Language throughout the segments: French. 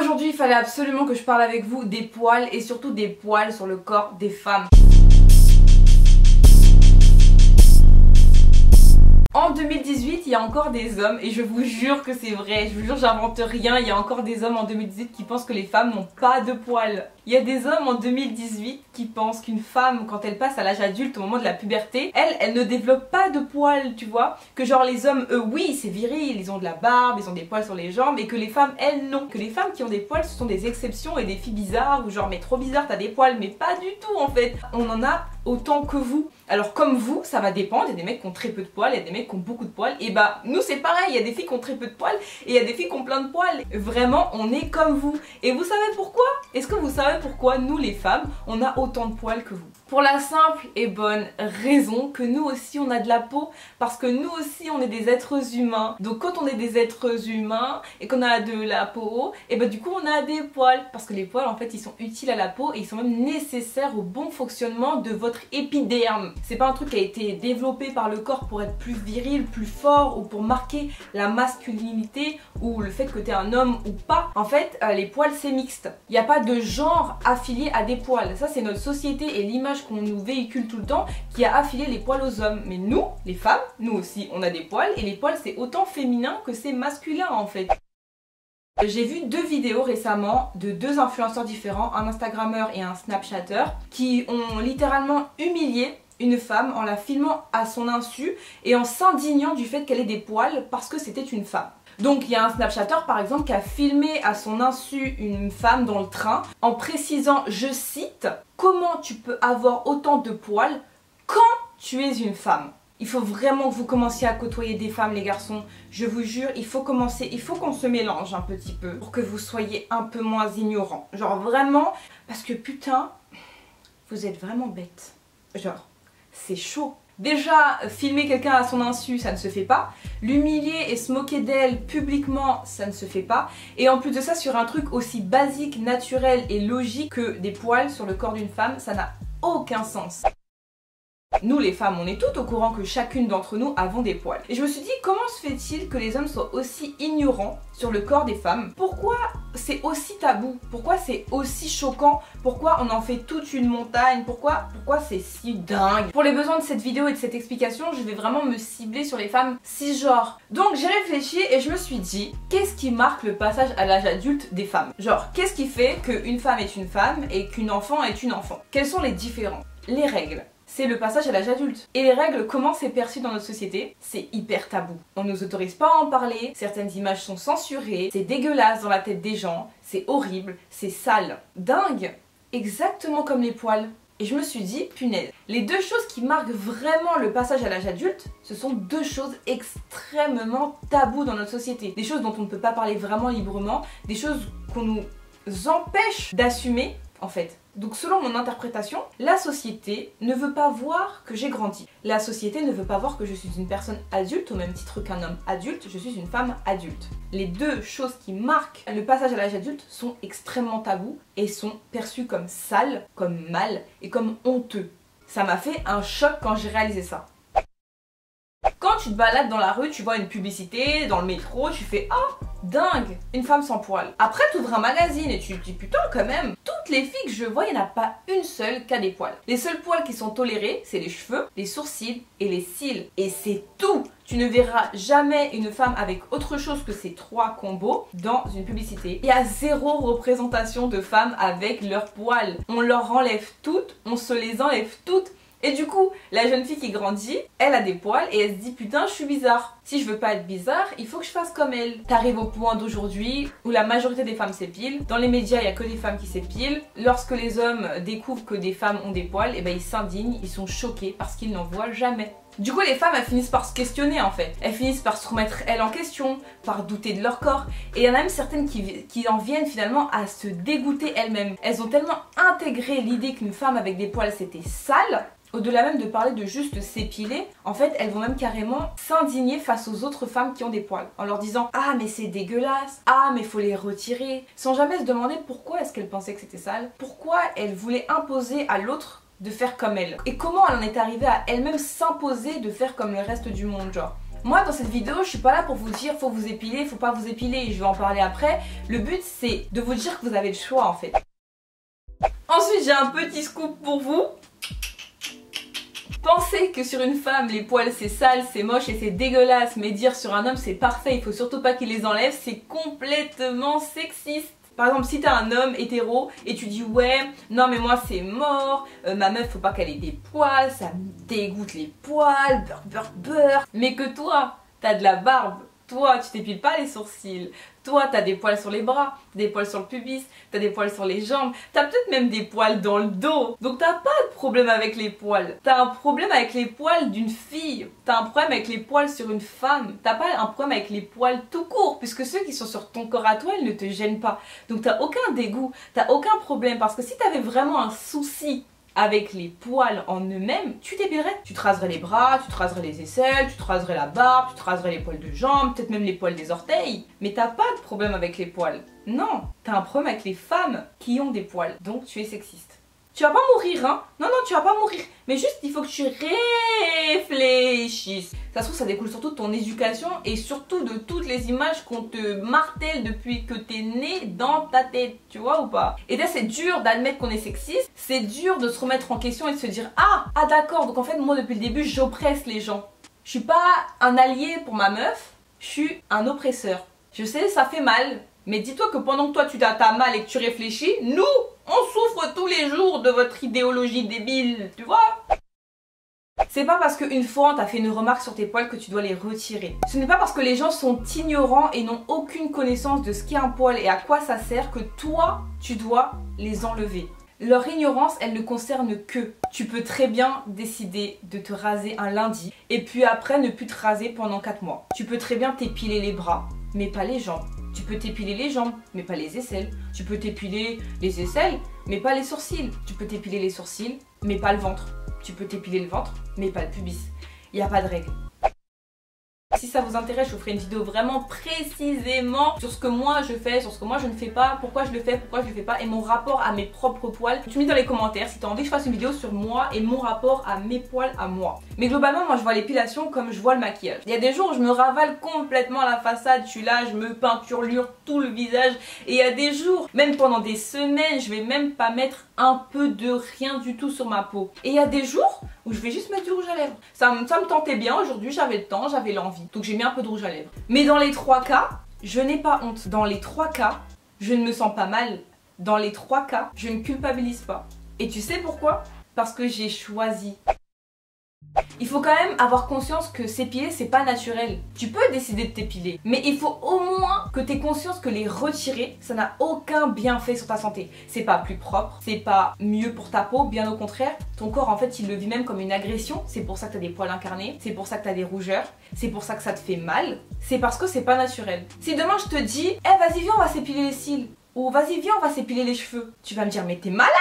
Aujourd'hui, il fallait absolument que je parle avec vous des poils et surtout des poils sur le corps des femmes. En 2018, il y a encore des hommes, et je vous jure que c'est vrai, je vous jure j'invente rien, il y a encore des hommes en 2018 qui pensent que les femmes n'ont pas de poils. Il y a des hommes en 2018 qui pensent qu'une femme, quand elle passe à l'âge adulte, au moment de la puberté, elle ne développe pas de poils, tu vois. Que genre les hommes, eux, oui, c'est viril, ils ont de la barbe, ils ont des poils sur les jambes, et que les femmes, elles, non. Que les femmes qui ont des poils, ce sont des exceptions et des filles bizarres, ou genre, mais trop bizarre, t'as des poils, mais pas du tout en fait. On en a autant que vous. Alors comme vous, ça va dépendre, il y a des mecs qui ont très peu de poils, il y a des mecs qui ont beaucoup de poils, et bah nous c'est pareil, il y a des filles qui ont très peu de poils, et il y a des filles qui ont plein de poils. Vraiment, on est comme vous. Et vous savez pourquoi? Est-ce que vous savez pourquoi nous les femmes, on a autant de poils que vous? Pour la simple et bonne raison que nous aussi on a de la peau, parce que nous aussi on est des êtres humains. Donc quand on est des êtres humains et qu'on a de la peau, et bah du coup on a des poils, parce que les poils en fait ils sont utiles à la peau et ils sont même nécessaires au bon fonctionnement de votre épiderme. C'est pas un truc qui a été développé par le corps pour être plus viril, plus fort, ou pour marquer la masculinité ou le fait que t'es un homme ou pas. En fait les poils c'est mixte, il n'y a pas de genre affilié à des poils. Ça c'est notre société et l'image qu'on nous véhicule tout le temps qui a affilié les poils aux hommes. Mais nous, les femmes, nous aussi on a des poils, et les poils c'est autant féminin que c'est masculin en fait. J'ai vu deux vidéos récemment de deux influenceurs différents, un instagrammeur et un snapchatter, qui ont littéralement humilié une femme en la filmant à son insu et en s'indignant du fait qu'elle ait des poils parce que c'était une femme. Donc il y a un snapchatter par exemple qui a filmé à son insu une femme dans le train en précisant, je cite, « Comment tu peux avoir autant de poils quand tu es une femme ?» Il faut vraiment que vous commenciez à côtoyer des femmes les garçons, je vous jure, il faut qu'on se mélange un petit peu pour que vous soyez un peu moins ignorants. Genre vraiment, parce que putain, vous êtes vraiment bêtes. Genre, c'est chaud. Déjà, filmer quelqu'un à son insu, ça ne se fait pas. L'humilier et se moquer d'elle publiquement, ça ne se fait pas. Et en plus de ça, sur un truc aussi basique, naturel et logique que des poils sur le corps d'une femme, ça n'a aucun sens. Nous les femmes, on est toutes au courant que chacune d'entre nous avons des poils. Et je me suis dit, comment se fait-il que les hommes soient aussi ignorants sur le corps des femmes? Pourquoi c'est aussi tabou? Pourquoi c'est aussi choquant? Pourquoi on en fait toute une montagne? Pourquoi c'est si dingue? Pour les besoins de cette vidéo et de cette explication, je vais vraiment me cibler sur les femmes cisgenres. Donc j'ai réfléchi et je me suis dit, qu'est-ce qui marque le passage à l'âge adulte des femmes? Genre, qu'est-ce qui fait qu'une femme est une femme et qu'une enfant est une enfant? Quels sont les différents? Les règles. C'est le passage à l'âge adulte. Et les règles, comment c'est perçu dans notre société? C'est hyper tabou. On ne nous autorise pas à en parler, certaines images sont censurées, c'est dégueulasse dans la tête des gens, c'est horrible, c'est sale. Dingue! Exactement comme les poils. Et je me suis dit, punaise, les deux choses qui marquent vraiment le passage à l'âge adulte, ce sont deux choses extrêmement tabous dans notre société. Des choses dont on ne peut pas parler vraiment librement, des choses qu'on nous empêche d'assumer en fait. Donc selon mon interprétation, la société ne veut pas voir que j'ai grandi. La société ne veut pas voir que je suis une personne adulte au même titre qu'un homme adulte, je suis une femme adulte. Les deux choses qui marquent le passage à l'âge adulte sont extrêmement tabous et sont perçues comme sales, comme mal et comme honteux. Ça m'a fait un choc quand j'ai réalisé ça. Quand tu te balades dans la rue, tu vois une publicité, dans le métro, tu fais « Ah, dingue, une femme sans poils ». Après, tu ouvres un magazine et tu te dis « Putain, quand même, toutes les filles que je vois, il n'y en a pas une seule qui a des poils. » Les seuls poils qui sont tolérés, c'est les cheveux, les sourcils et les cils. Et c'est tout. Tu ne verras jamais une femme avec autre chose que ces trois combos dans une publicité. Il y a zéro représentation de femmes avec leurs poils. On leur enlève toutes, on se les enlève toutes. Et du coup, la jeune fille qui grandit, elle a des poils et elle se dit putain je suis bizarre. Si je veux pas être bizarre, il faut que je fasse comme elle. T'arrives au point d'aujourd'hui où la majorité des femmes s'épilent. Dans les médias, il y a que des femmes qui s'épilent. Lorsque les hommes découvrent que des femmes ont des poils, et ben ils s'indignent, ils sont choqués parce qu'ils n'en voient jamais. Du coup les femmes elles finissent par se questionner en fait. Elles finissent par se remettre elles en question, par douter de leur corps. Et il y en a même certaines qui en viennent finalement à se dégoûter elles-mêmes. Elles ont tellement intégré l'idée qu'une femme avec des poils c'était sale. Au-delà même de parler de juste s'épiler, en fait elles vont même carrément s'indigner face aux autres femmes qui ont des poils en leur disant ah mais c'est dégueulasse, ah mais faut les retirer, sans jamais se demander pourquoi est-ce qu'elles pensaient que c'était sale, pourquoi elles voulaient imposer à l'autre de faire comme elle et comment elle en est arrivée à elle-même s'imposer de faire comme le reste du monde genre. Moi dans cette vidéo je suis pas là pour vous dire faut vous épiler, faut pas vous épiler, je vais en parler après. Le but c'est de vous dire que vous avez le choix en fait. Ensuite j'ai un petit scoop pour vous. Penser que sur une femme les poils c'est sale, c'est moche et c'est dégueulasse, mais dire sur un homme c'est parfait, il faut surtout pas qu'il les enlève, c'est complètement sexiste. Par exemple, si t'as un homme hétéro et tu dis ouais, non mais moi c'est mort, ma meuf faut pas qu'elle ait des poils, ça me dégoûte les poils, beurre. Mais que toi, t'as de la barbe, toi tu t'épiles pas les sourcils, toi t'as des poils sur les bras, des poils sur le pubis, t'as des poils sur les jambes, t'as peut-être même des poils dans le dos. Donc t'as pas de problème avec les poils. T'as un problème avec les poils d'une fille, t'as un problème avec les poils sur une femme, t'as pas un problème avec les poils tout court, puisque ceux qui sont sur ton corps à toi, ils ne te gênent pas. Donc t'as aucun dégoût, t'as aucun problème, parce que si t'avais vraiment un souci avec les poils en eux-mêmes, tu t'épilerais. Tu te raserais les bras, tu te raserais les aisselles, tu te raserais la barbe, tu te raserais les poils de jambes, peut-être même les poils des orteils. Mais t'as pas de problème avec les poils. Non, t'as un problème avec les femmes qui ont des poils. Donc tu es sexiste. Tu vas pas mourir, hein? Non, non, tu vas pas mourir. Mais juste, il faut que tu réfléchisses. Ça se trouve, ça découle surtout de ton éducation et surtout de toutes les images qu'on te martèle depuis que t'es né dans ta tête. Tu vois ou pas? Et là, c'est dur d'admettre qu'on est sexiste. C'est dur de se remettre en question et de se dire ah d'accord, donc en fait, moi, depuis le début, j'oppresse les gens. Je suis pas un allié pour ma meuf, je suis un oppresseur. Je sais, ça fait mal. Mais dis-toi que pendant que toi, tu t'as mal et que tu réfléchis, nous, on souffre tous les jours de votre idéologie débile, tu vois? C'est pas parce qu'une fois on t'a fait une remarque sur tes poils que tu dois les retirer. Ce n'est pas parce que les gens sont ignorants et n'ont aucune connaissance de ce qu'est un poil et à quoi ça sert que toi, tu dois les enlever. Leur ignorance, elle ne concerne que. Tu peux très bien décider de te raser un lundi et puis après ne plus te raser pendant 4 mois. Tu peux très bien t'épiler les bras, mais pas les jambes. Tu peux t'épiler les jambes, mais pas les aisselles. Tu peux t'épiler les aisselles, mais pas les sourcils. Tu peux t'épiler les sourcils, mais pas le ventre. Tu peux t'épiler le ventre, mais pas le pubis. Il n'y a pas de règle. Si ça vous intéresse, je vous ferai une vidéo vraiment précisément sur ce que moi je fais, sur ce que moi je ne fais pas, pourquoi je le fais, pourquoi je le fais pas et mon rapport à mes propres poils. Tu me dis dans les commentaires si tu as envie que je fasse une vidéo sur moi et mon rapport à mes poils à moi. Mais globalement, moi je vois l'épilation comme je vois le maquillage. Il y a des jours où je me ravale complètement la façade, je suis là, je me peinturlure tout le visage. Et il y a des jours, même pendant des semaines, je vais même pas mettre un peu de rien du tout sur ma peau. Et il y a des jours où je vais juste mettre du rouge à lèvres. Ça me tentait bien, aujourd'hui j'avais le temps, j'avais l'envie. Donc j'ai mis un peu de rouge à lèvres. Mais dans les 3 cas, je n'ai pas honte. Dans les 3 cas, je ne me sens pas mal. Dans les 3 cas, je ne culpabilise pas. Et tu sais pourquoi? Parce que j'ai choisi. Il faut quand même avoir conscience que s'épiler c'est pas naturel. Tu peux décider de t'épiler, mais il faut au moins que tu aies conscience que les retirer, ça n'a aucun bienfait sur ta santé. C'est pas plus propre, c'est pas mieux pour ta peau, bien au contraire. Ton corps en fait il le vit même comme une agression. C'est pour ça que tu as des poils incarnés, c'est pour ça que tu as des rougeurs, c'est pour ça que ça te fait mal. C'est parce que c'est pas naturel. Si demain je te dis, vas-y viens on va s'épiler les cils. Ou vas-y viens on va s'épiler les cheveux. Tu vas me dire mais t'es malade.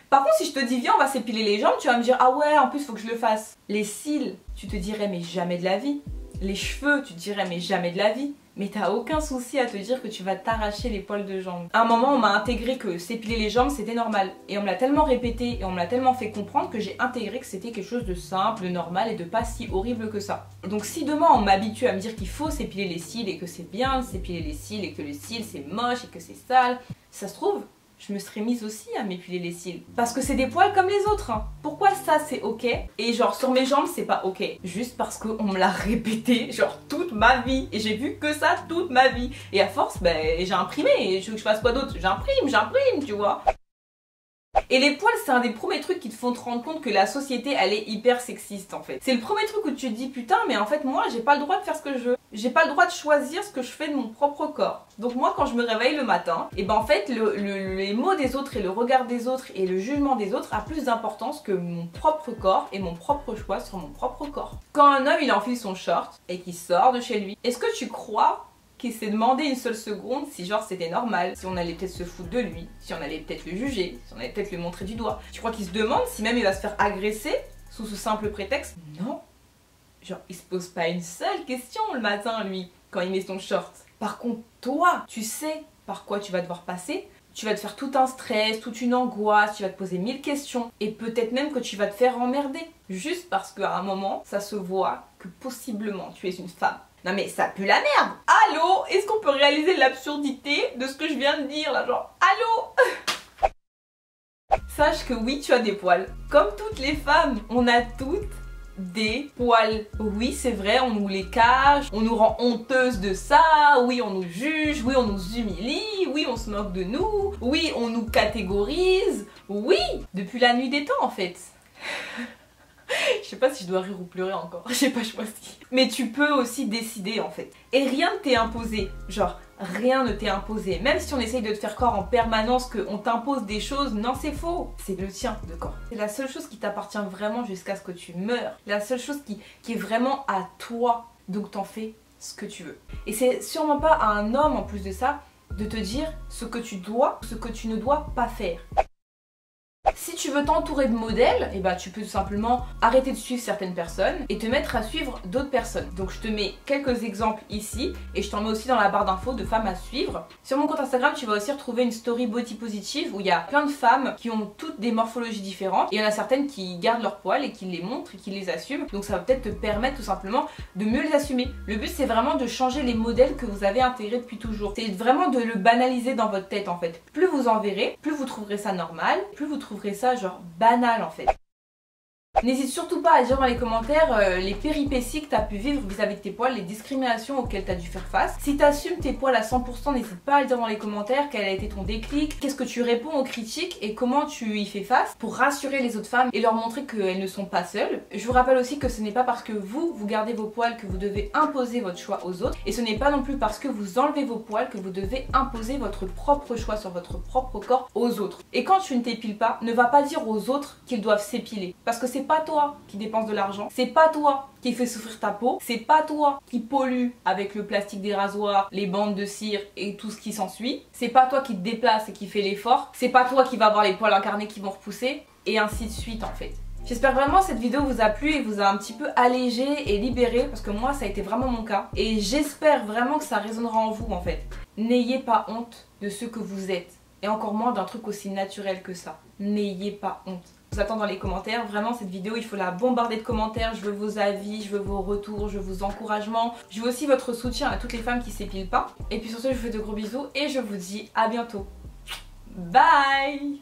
Par contre si je te dis viens on va s'épiler les jambes, tu vas me dire ah ouais en plus faut que je le fasse. Les cils, tu te dirais mais jamais de la vie. Les cheveux, tu te dirais mais jamais de la vie. Mais t'as aucun souci à te dire que tu vas t'arracher les poils de jambes. À un moment on m'a intégré que s'épiler les jambes c'était normal. Et on me l'a tellement répété et on me l'a tellement fait comprendre que j'ai intégré que c'était quelque chose de simple, de normal et de pas si horrible que ça. Donc si demain on m'habitue à me dire qu'il faut s'épiler les cils et que c'est bien de s'épiler les cils et que le cil c'est moche et que c'est sale, ça se trouve je me serais mise aussi à m'épiler les cils. Parce que c'est des poils comme les autres. Hein. Pourquoi ça c'est ok et genre sur mes jambes c'est pas ok? Juste parce qu'on me l'a répété genre toute ma vie. Et j'ai vu que ça toute ma vie. Et à force, j'ai imprimé. Et je veux que je fasse quoi d'autre? J'imprime, tu vois. Et les poils c'est un des premiers trucs qui te font te rendre compte que la société elle est hyper sexiste en fait. C'est le premier truc où tu te dis putain mais en fait moi j'ai pas le droit de faire ce que je veux. J'ai pas le droit de choisir ce que je fais de mon propre corps. Donc moi quand je me réveille le matin, et en fait les mots des autres et le regard des autres et le jugement des autres a plus d'importance que mon propre corps et mon propre choix sur mon propre corps. Quand un homme il enfile son short et qu'il sort de chez lui, est-ce que tu crois qu'il s'est demandé une seule seconde si genre c'était normal, si on allait peut-être se foutre de lui, si on allait peut-être le juger, si on allait peut-être le montrer du doigt? Tu crois qu'il se demande si même il va se faire agresser sous ce simple prétexte? Non. Genre il se pose pas une seule question le matin lui quand il met son short. Par contre toi tu sais par quoi tu vas devoir passer tu vas te faire tout un stress, toute une angoisse, tu vas te poser 1000 questions et peut-être même que tu vas te faire emmerder. Juste parce qu'à un moment, ça se voit que possiblement tu es une femme. Non mais ça pue la merde. Allô? Est-ce qu'on peut réaliser l'absurdité de ce que je viens de dire là? Genre, allô? Sache que oui, tu as des poils. Comme toutes les femmes, on a toutes des poils. Oui, c'est vrai, on nous les cache, on nous rend honteuses de ça, oui, on nous juge, oui, on nous humilie, oui, on se moque de nous, oui, on nous catégorise, oui, depuis la nuit des temps en fait. Je sais pas si je dois rire ou pleurer encore, j'ai pas choisi. Mais tu peux aussi décider en fait. Et rien ne t'est imposé, genre rien ne t'est imposé. Même si on essaye de te faire croire en permanence qu'on t'impose des choses, non c'est faux. C'est le tien de corps. C'est la seule chose qui t'appartient vraiment jusqu'à ce que tu meurs. La seule chose qui est vraiment à toi. Donc t'en fais ce que tu veux. Et c'est sûrement pas à un homme en plus de ça de te dire ce que tu dois, ce que tu ne dois pas faire. Si tu veux t'entourer de modèles, tu peux tout simplement arrêter de suivre certaines personnes et te mettre à suivre d'autres personnes. Donc je te mets quelques exemples ici et je t'en mets aussi dans la barre d'infos de femmes à suivre. Sur mon compte Instagram, tu vas aussi retrouver une story body positive où il y a plein de femmes qui ont toutes des morphologies différentes et il y en a certaines qui gardent leur poil et qui les montrent et qui les assument. Donc ça va peut-être te permettre tout simplement de mieux les assumer. Le but c'est vraiment de changer les modèles que vous avez intégrés depuis toujours. C'est vraiment de le banaliser dans votre tête en fait. Plus vous en verrez, plus vous trouverez ça normal, plus vous trouverez ça genre banal en fait. N'hésite surtout pas à dire dans les commentaires les péripéties que tu as pu vivre vis-à-vis de tes poils, les discriminations auxquelles tu as dû faire face. Si tu assumes tes poils à 100%, n'hésite pas à le dire dans les commentaires quel a été ton déclic, qu'est-ce que tu réponds aux critiques et comment tu y fais face pour rassurer les autres femmes et leur montrer qu'elles ne sont pas seules. Je vous rappelle aussi que ce n'est pas parce que vous gardez vos poils que vous devez imposer votre choix aux autres et ce n'est pas non plus parce que vous enlevez vos poils que vous devez imposer votre propre choix sur votre propre corps aux autres. Et quand tu ne t'épiles pas, ne va pas dire aux autres qu'ils doivent s'épiler parce que c'est pas toi qui dépense de l'argent, c'est pas toi qui fait souffrir ta peau, c'est pas toi qui pollue avec le plastique des rasoirs, les bandes de cire et tout ce qui s'ensuit, c'est pas toi qui te déplace et qui fait l'effort, c'est pas toi qui va avoir les poils incarnés qui vont repousser et ainsi de suite en fait. J'espère vraiment que cette vidéo vous a plu et vous a un petit peu allégé et libéré parce que moi ça a été vraiment mon cas et j'espère vraiment que ça résonnera en vous en fait. N'ayez pas honte de ce que vous êtes et encore moins d'un truc aussi naturel que ça. N'ayez pas honte. Je vous attends dans les commentaires, vraiment cette vidéo il faut la bombarder de commentaires, je veux vos avis, je veux vos retours, je veux vos encouragements, je veux aussi votre soutien à toutes les femmes qui s'épilent pas. Et puis sur ce je vous fais de gros bisous et je vous dis à bientôt. Bye!